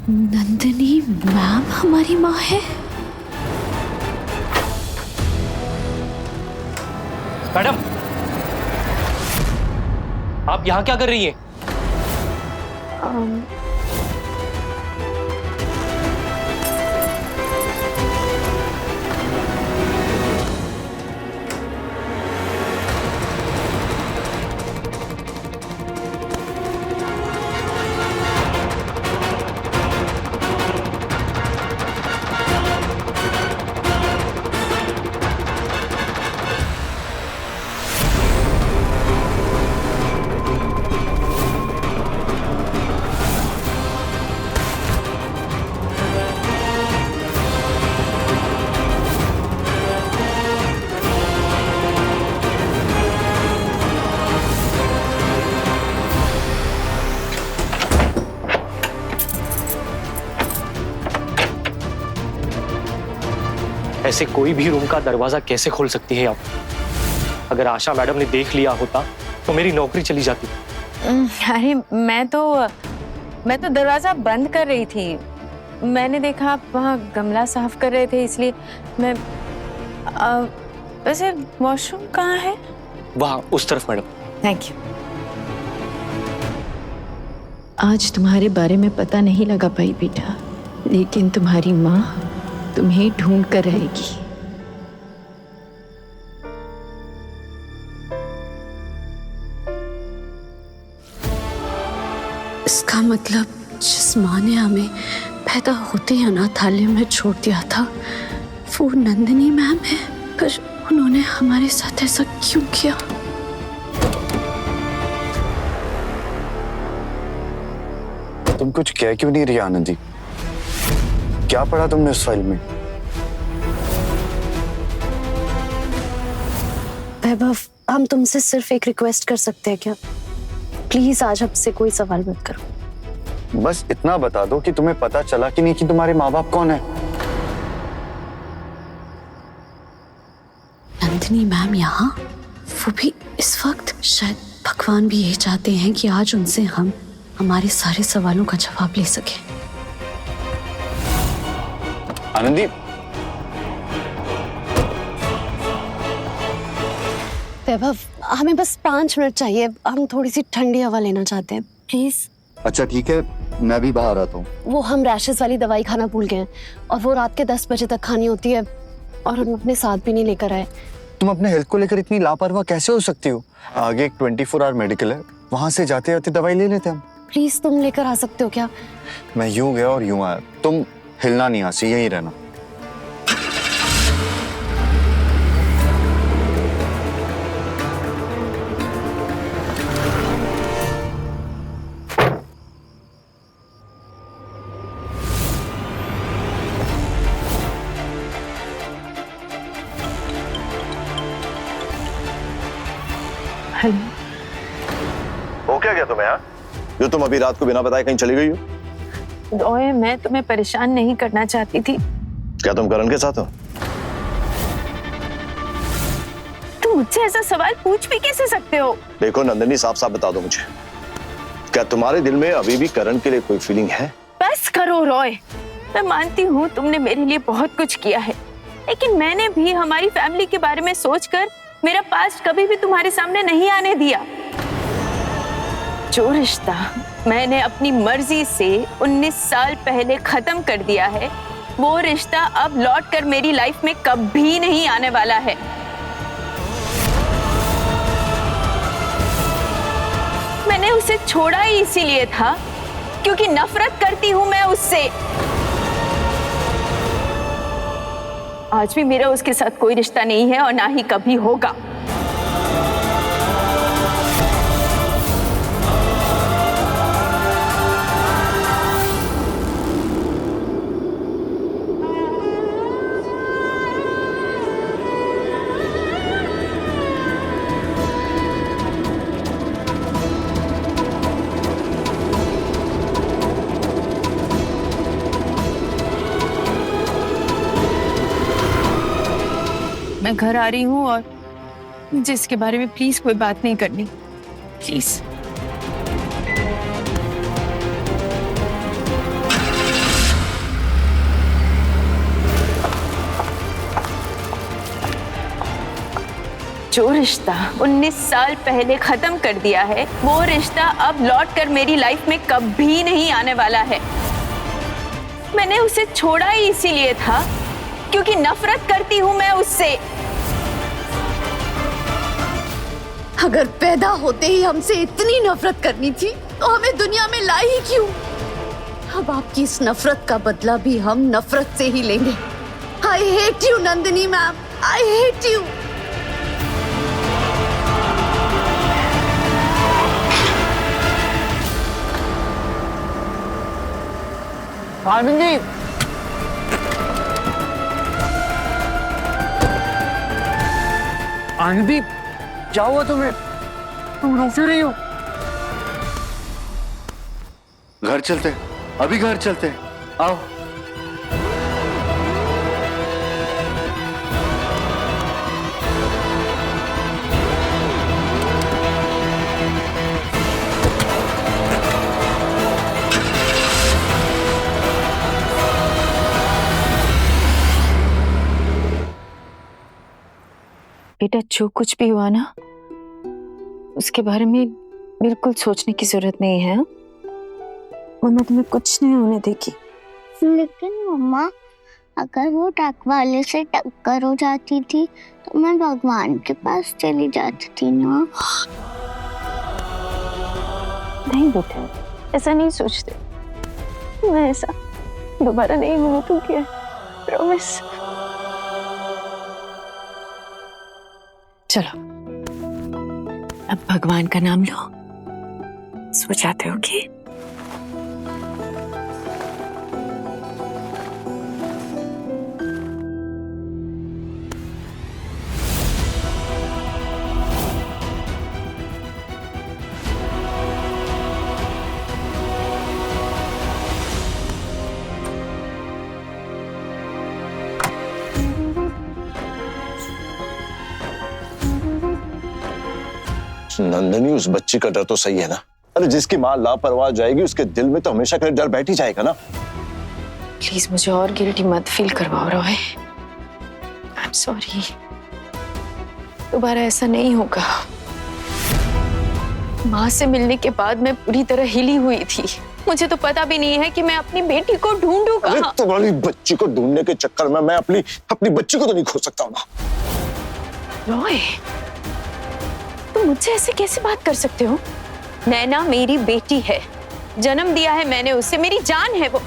Nandini ma'am हमारी माँ है? मैडम, आप यहाँ क्या कर रही हैं? ऐसे कोई भी रूम का दरवाजा कैसे खोल सकती है आप? अगर आशा मैडम ने देख लिया होता तो मेरी नौकरी चली जाती। अरे मैं तो दरवाजा बंद कर रही थी। मैंने देखा आप वहाँ गमला साफ कर रहे थे, इसलिए मैं वैसे वॉशरूम कहाँ है? वहाँ उस तरफ मैडम। Thank you. आज तुम्हारे बारे में पता नहीं लगा पाई बेटा, लेकिन तुम्हारी माँ तुम्हें ढूंढ कर रहेगी। इसका मतलब जिस माँ ने हमें पैदा होते ही अनाथालय में छोड़ दिया था वो नंदिनी मैम है। पर उन्होंने हमारे साथ ऐसा क्यों किया? तुम कुछ कह क्यों नहीं रही आनंदी? क्या पढ़ा तुमने उस फाइल में? वैभव, हम तुमसे सिर्फ एक रिक्वेस्ट कर सकते हैं क्या? प्लीज आज हमसे कोई सवाल मत करो। बस इतना बता दो कि तुम्हें पता चला कि नहीं कि तुम्हारे माँ बाप कौन है। नंदिनी मैम यहाँ, वो भी इस वक्त? शायद भगवान भी यही चाहते हैं कि आज उनसे हम हमारे सारे सवालों का जवाब ले सकें। आनंदी, वैभव, हमें बस 5 मिनट चाहिए। हम थोड़ी सी ठंडी हवा लेना चाहते हैं, प्लीज। अच्छा ठीक है, मैं भी बाहर आता हूँ। वो हम रैशेस वाली दवाई खाना भूल गए हैं और वो रात के 10 बजे तक खानी होती है और हम अपने साथ भी नहीं लेकर आए। तुम अपने हेल्थ को लेकर इतनी लापरवाह कैसे हो सकती हो? आगे एक 24 आवर मेडिकल है, वहां से जाते जाते दवाई ले लेते हम। प्लीज तुम लेकर आ सकते हो क्या? मैं यूं गया और यूं आया, तुम हिलना नहीं, आसी यहीं रहना। हो क्या गया तुम्हें यार, जो तुम अभी रात को बिना बताए कहीं चली गई हो? ओए, मैं तुम्हें परेशान नहीं करना चाहती थी। क्या तुम करण के साथ हो? तुम मुझसे ऐसा सवाल पूछ भी कैसे सकते हो? देखो नंदिनी, साफ साफ बता दो मुझे, क्या तुम्हारे दिल में अभी भी करण के लिए कोई फीलिंग है? बस करो रॉय, मैं मानती हूँ तुमने मेरे लिए बहुत कुछ किया है, लेकिन मैंने भी हमारी फैमिली के बारे में सोचकर मेरा पास्ट कभी भी तुम्हारे सामने नहीं आने दिया। जो रिश्ता मैंने अपनी मर्जी से 19 साल पहले खत्म कर दिया है, वो रिश्ता अब लौट कर मेरी लाइफ में कभी नहीं आने वाला है। मैंने उसे छोड़ा ही इसीलिए था क्योंकि नफरत करती हूं मैं उससे। आज भी मेरा उसके साथ कोई रिश्ता नहीं है और ना ही कभी होगा। मैं घर आ रही हूँ और मुझे इसके बारे में प्लीज कोई बात नहीं करनी, प्लीज। जो रिश्ता 19 साल पहले खत्म कर दिया है, वो रिश्ता अब लौट कर मेरी लाइफ में कभी नहीं आने वाला है। मैंने उसे छोड़ा ही इसीलिए था क्योंकि नफरत करती हूं मैं उससे। अगर पैदा होते ही हमसे इतनी नफरत करनी थी तो हमें दुनिया में लाई ही क्यों? अब आपकी इस नफरत का बदला भी हम नफरत से ही लेंगे। I hate you Nandini ma'am, I hate you. Anand ji, Anand ji, क्या हुआ तुम्हें? तुम रो क्यों रही हो? घर चलते, अभी घर चलते, आओ। बेटा, जो कुछ भी हुआ ना, उसके बारे में बिल्कुल सोचने की जरूरत नहीं है। मम्मा तुम्हें कुछ नहीं होने देगी। लेकिन मम्मा, अगर वो ट्रक वाले से टक्कर हो जाती थी तो मैं भगवान के पास चली जाती थी ना। नहीं बेटा, ऐसा नहीं सोचते। मैं ऐसा दोबारा नहीं होने दूंगी, प्रॉमिस। चलो, अब भगवान का नाम लो, सो जाते हो कि? नंदनी, उस बच्ची का डर तो सही है ना? अरे जिसकी माँ लापरवाह जाएगी उसके दिल में तो हमेशा के लिए डर बैठ ही जाएगा ना। प्लीज मुझे और गिल्टी मत फील करवाओ रॉय। आई एम सॉरी, दोबारा ऐसा नहीं होगा। माँ से मिलने के बाद मैं पूरी तरह हिली हुई थी। मुझे तो पता भी नहीं है कि मैं अपनी बेटी को ढूंढूं कहाँ। तुम्हारी बच्ची को ढूंढने के चक्कर में मैं अपनी बच्ची को तो नहीं खो सकता हूँ ना। रॉय, तुम मुझसे ऐसे कैसे बात कर सकते हो? नैना मेरी बेटी है, जन्म दिया है मैंने उसे, मेरी जान है वो।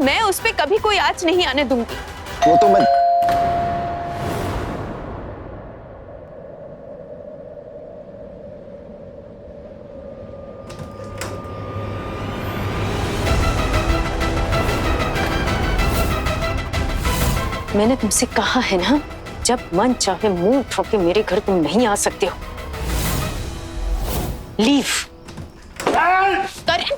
मैं उस पे कभी कोई आँच नहीं आने दूंगी। वो तो मैं मैंने तुमसे कहा है ना, जब मन चाहे मुंह उठा के मेरे घर तुम नहीं आ सकते हो। लीव। करण,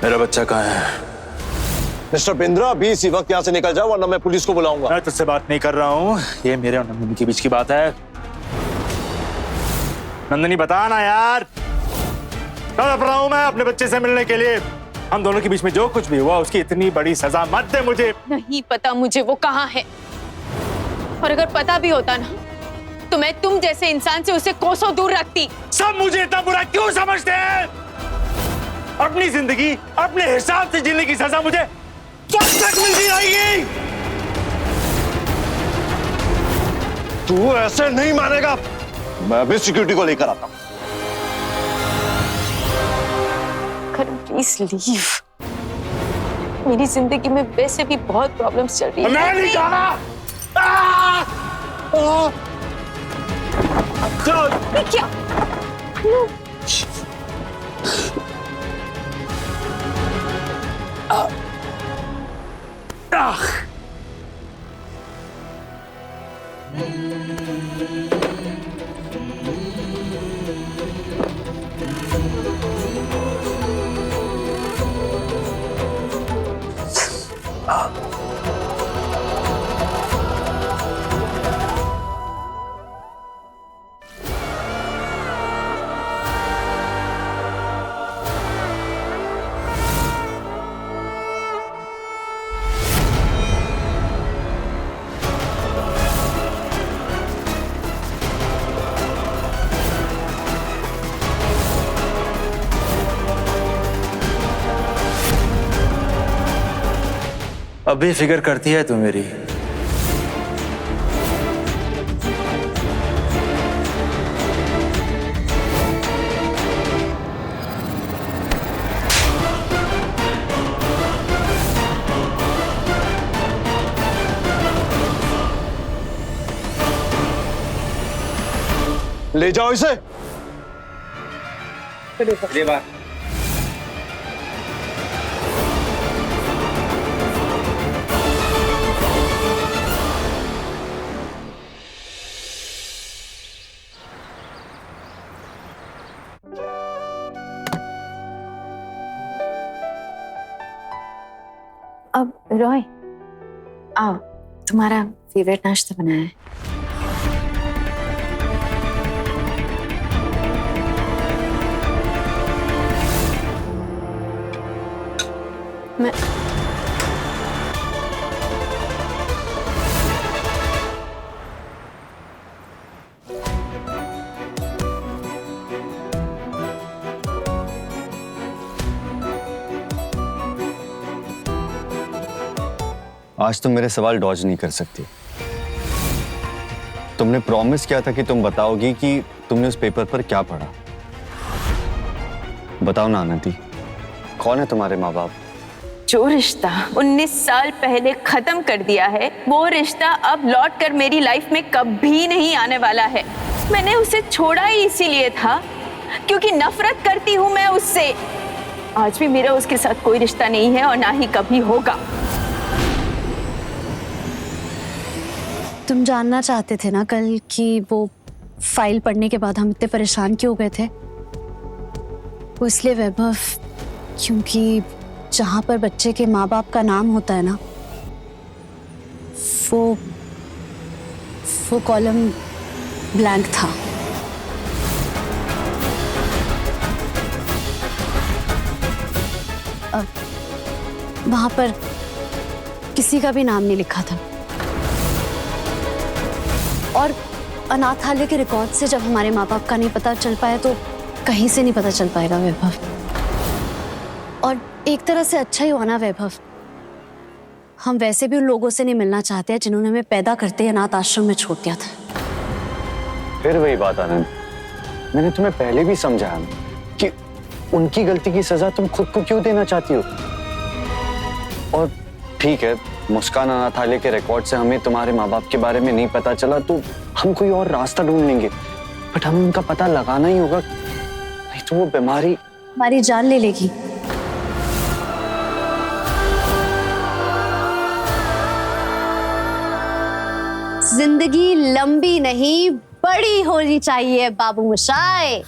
मेरा बच्चा कहाँ है? मिस्टर बिंद्रा, अभी इसी वक्त यहाँ से निकल जाओ वरना मैं पुलिस को बुलाऊंगा। मैं तुझसे बात नहीं कर रहा हूँ, ये मेरे और नंदिनी के बीच की बात है। नंदिनी बता ना यार, तड़प रहा हूँ मैं अपने बच्चे से मिलने के लिए। हम दोनों के बीच में जो कुछ भी हुआ उसकी इतनी बड़ी सजा मत दे मुझे। नहीं पता मुझे वो कहाँ है, और अगर पता भी होता ना तो मैं तुम जैसे इंसान से उसे कोसों दूर रखती। सब मुझे इतना बुरा क्यों समझते हैं? अपनी जिंदगी अपने हिसाब से जीने की सजा मुझे कब तक मिलती रहेगी? तू ऐसे नहीं मानेगा। मैं अभी सिक्योरिटी को लेकर आता हूँ। Please leave. मेरी जिंदगी में वैसे भी बहुत प्रॉब्लम्स चल रही है। मैं नहीं जाना। ये क्या? अभी फिक्र करती है तू मेरी। ले जाओ इसे। अब रॉय, आओ, तुम्हारा फेवरेट नाश्ता बनाया है। मैं आज तुम मेरे सवाल डॉज नहीं कर सकती। तुमने प्रॉमिस किया था कि तुम बताओगी कि तुमने उस पेपर पर क्या पढ़ा। बताओ ना आनंदी, कौन है तुम्हारे माँ बाप? जो रिश्ता 19 साल पहले खत्म कर दिया है, वो रिश्ता अब लौट कर मेरी लाइफ में कभी नहीं आने वाला है। मैंने उसे छोड़ा ही इसीलिए था क्योंकि नफरत करती हूँ मैं उससे। आज भी मेरा उसके साथ कोई रिश्ता नहीं है और ना ही कभी होगा। तुम जानना चाहते थे ना कल कि वो फाइल पढ़ने के बाद हम इतने परेशान क्यों हो गए थे? वो इसलिए वैभव, क्योंकि जहां पर बच्चे के माँ बाप का नाम होता है ना, वो कॉलम ब्लैंक था। वहां पर किसी का भी नाम नहीं लिखा था। और अनाथालय के रिकॉर्ड से जब हमारे माँ बाप का नहीं पता चल पाया तो कहीं से नहीं पता चल पाएगा वैभव। और एक तरह से अच्छा ही हुआ ना वैभव, हम वैसे भी उन लोगों से नहीं मिलना चाहते हैं जिन्होंने हमें पैदा करते ही अनाथ आश्रम में छोड़ दिया था। फिर वही बात आनंद, मैंने तुम्हें पहले भी समझाया कि उनकी गलती की सजा तुम खुद को क्यों देना चाहती हो। और ठीक है, मुस्कान अनाथालय के रिकॉर्ड से हमें तुम्हारे माँ बाप के बारे में नहीं पता चला तो हम कोई और रास्ता ढूंढ लेंगे, बट हमें उनका पता लगाना ही होगा, नहीं तो वो बीमारी हमारी जान ले लेगी। जिंदगी लंबी नहीं बड़ी होनी चाहिए बाबू मशाई।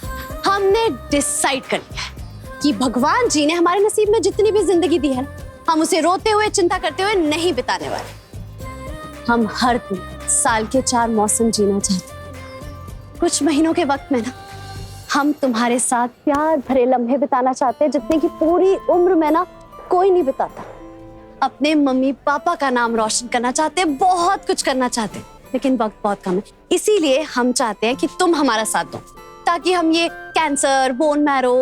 हमने डिसाइड कर लिया है कि भगवान जी ने हमारे नसीब में जितनी भी जिंदगी दी है ना, हम उसे रोते हुए चिंता करते हुए नहीं बिताने वाले। हम हर दिन साल के 4 मौसम जीना चाहते हैं। कुछ महीनों के वक्त में ना हम तुम्हारे साथ प्यार भरे लम्हे बिताना चाहते हैं जितने की पूरी उम्र में ना कोई नहीं बिताता। अपने मम्मी पापा का नाम रोशन करना चाहते हैं, बहुत कुछ करना चाहते हैं, लेकिन वक्त बहुत कम है। इसीलिए हम चाहते हैं कि तुम हमारा साथ दो ताकि हम ये कैंसर, बोन मैरो,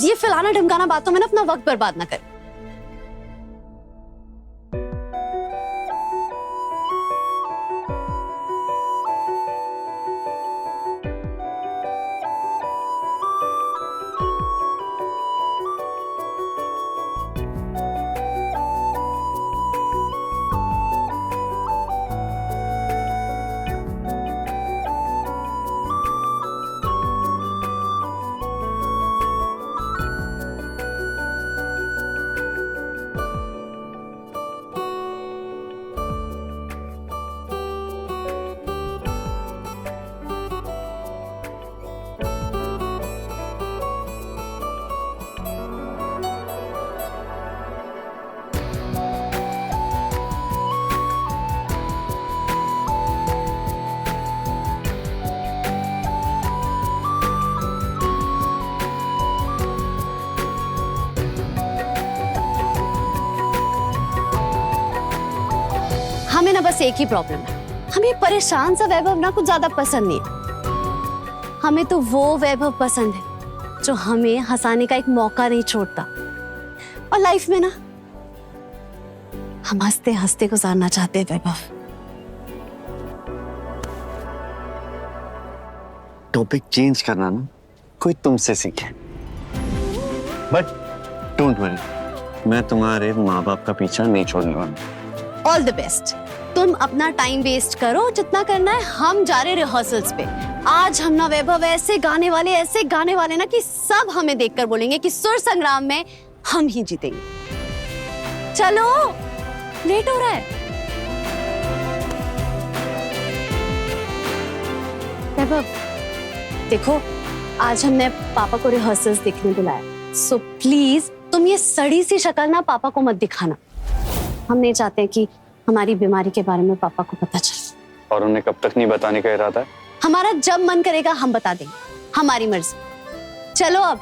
ये फैलाना ढमकाना बातों में ना अपना वक्त बर्बाद ना करें। हमें ना बस एक ही प्रॉब्लम है, हमें परेशान सा वैभव ना कुछ ज्यादा पसंद नहीं है। हमें तो वो वैभव पसंद है जो हमें हंसाने का एक मौका नहीं छोड़ता। और लाइफ में ना हम हंसते हंसते गुजारना चाहते हैं वैभव। टॉपिक चेंज करना ना कोई तुमसे सीखे, बट डोंट वरी, मैं तुम्हारे माँ बाप का पीछा नहीं छोड़ने वाला। All the best. तुम अपना टाइम वेस्ट करो जितना करना है, हम जा रहे रिहर्सल्स पे। आज हम ना वैभव ऐसे गाने वाले ना कि सब हमें देखकर बोलेंगे कि सुर संग्राम में हम ही जीतेंगे। चलो, लेट हो रहा है। वैभव देखो, आज हमने पापा को रिहर्सल्स देखने बुलाया, सो प्लीज तुम ये सड़ी सी शक्ल ना पापा को मत दिखाना। हम नहीं चाहते हैं कि हमारी बीमारी के बारे में पापा को पता चले। और उन्हें कब तक नहीं बताने का इरादा है? हमारा जब मन करेगा हम बता देंगे, हमारी मर्जी। चलो अब।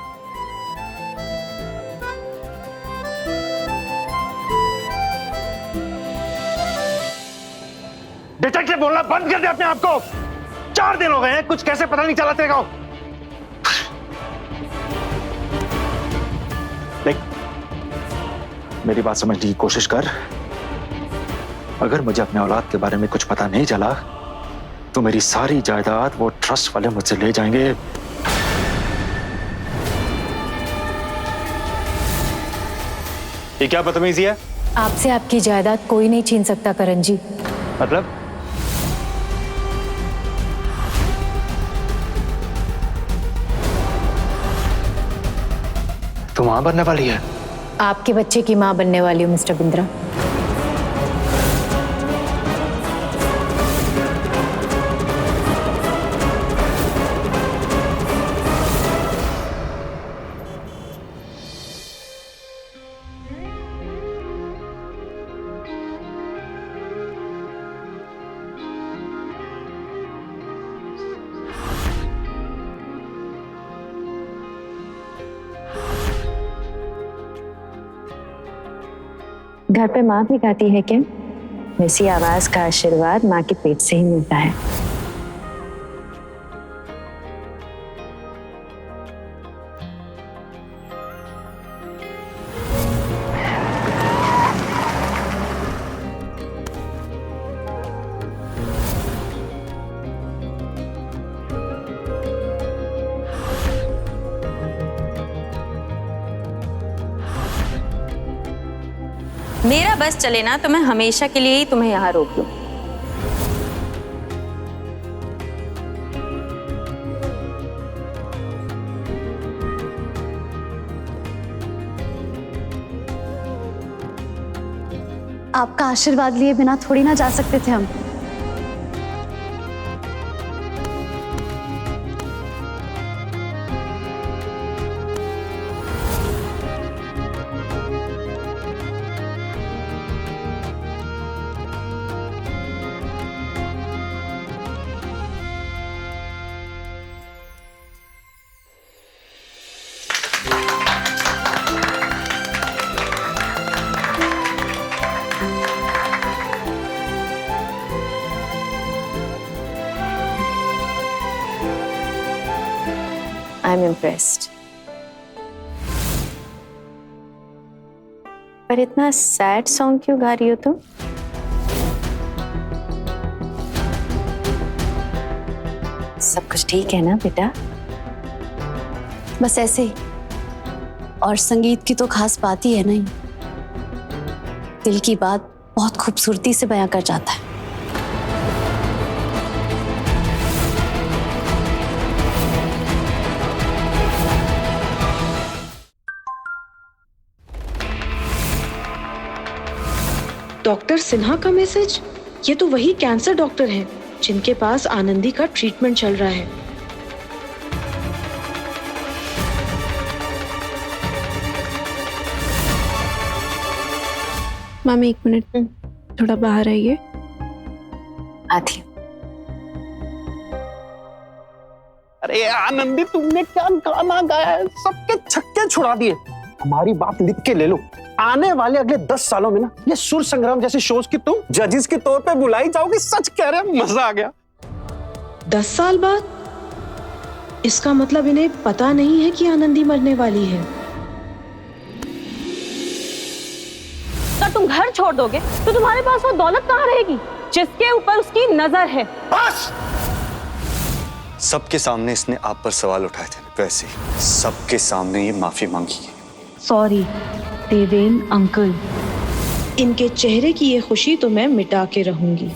डिटेक्टिव बोलना बंद कर दे अपने आप को। 4 दिन हो गए हैं, कुछ कैसे पता नहीं चला तेरे को। देख, मेरी बात समझने की कोशिश कर। अगर मुझे अपने औलाद के बारे में कुछ पता नहीं चला तो मेरी सारी जायदाद वो ट्रस्ट वाले मुझसे ले जाएंगे। ये क्या बदतमीजी है? आपसे आपकी जायदाद कोई नहीं छीन सकता करण जी। मतलब? तू मां बनने वाली है? आपके बच्चे की मां बनने वाली हूँ मिस्टर बिंद्रा। घर पे माँ भी गाती है क्या? वैसी आवाज का आशीर्वाद माँ के पेट से ही मिलता है। मेरा बस चले ना तो मैं हमेशा के लिए ही तुम्हें यहाँ रोक लूं। आपका आशीर्वाद लिए बिना थोड़ी ना जा सकते थे हम। I am impressed. पर इतना सैड सॉन्ग क्यों गा रही हो तुम? सब कुछ ठीक है ना बेटा? बस ऐसे ही। और संगीत की तो खास बात ही है नहीं, दिल की बात बहुत खूबसूरती से बयां कर जाता है। डॉक्टर सिन्हा का मैसेज? ये तो वही कैंसर डॉक्टर हैं जिनके पास आनंदी का ट्रीटमेंट चल रहा है। मामी 1 मिनट, थोड़ा बाहर आइए। आती। अरे आनंदी, तुमने क्या गाना गाया है, सबके छक्के छुड़ा दिए। हमारी बात लिख के ले लो, आने वाले अगले 10 सालों में ना ये सुर संग्राम जैसे शोज की तुम जजेस के तौर पे बुलाई जाओगी। सच कह रहे हैं, मजा आ गया। 10 साल बाद? इसका मतलब इन्हें पता नहीं है कि आनंदी मरने वाली है। तो तुम तुम घर छोड़ दोगे तो तुम्हारे पास वो दौलत कहाँ रहेगी जिसके ऊपर उसकी नजर है। बस! सबके सामने इसने आप पर सवाल उठाए थे, वैसे ही सबके सामने ये माफी मांगी है। सॉरी देवेन अंकल, इनके चेहरे की ये खुशी तो मैं मिटा के रहूंगी।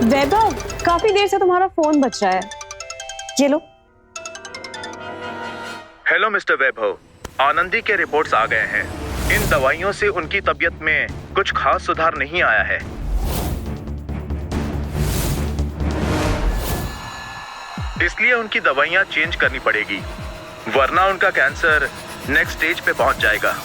वैभव, काफी देर से तुम्हारा फोन बज रहा है, ये लो। हेलो मिस्टर वैभव, आनंदी के रिपोर्ट्स आ गए हैं। इन दवाइयों से उनकी तबीयत में कुछ खास सुधार नहीं आया है। इसलिए उनकी दवाइयां चेंज करनी पड़ेगी, वरना उनका कैंसर नेक्स्ट स्टेज पे पहुंच जाएगा।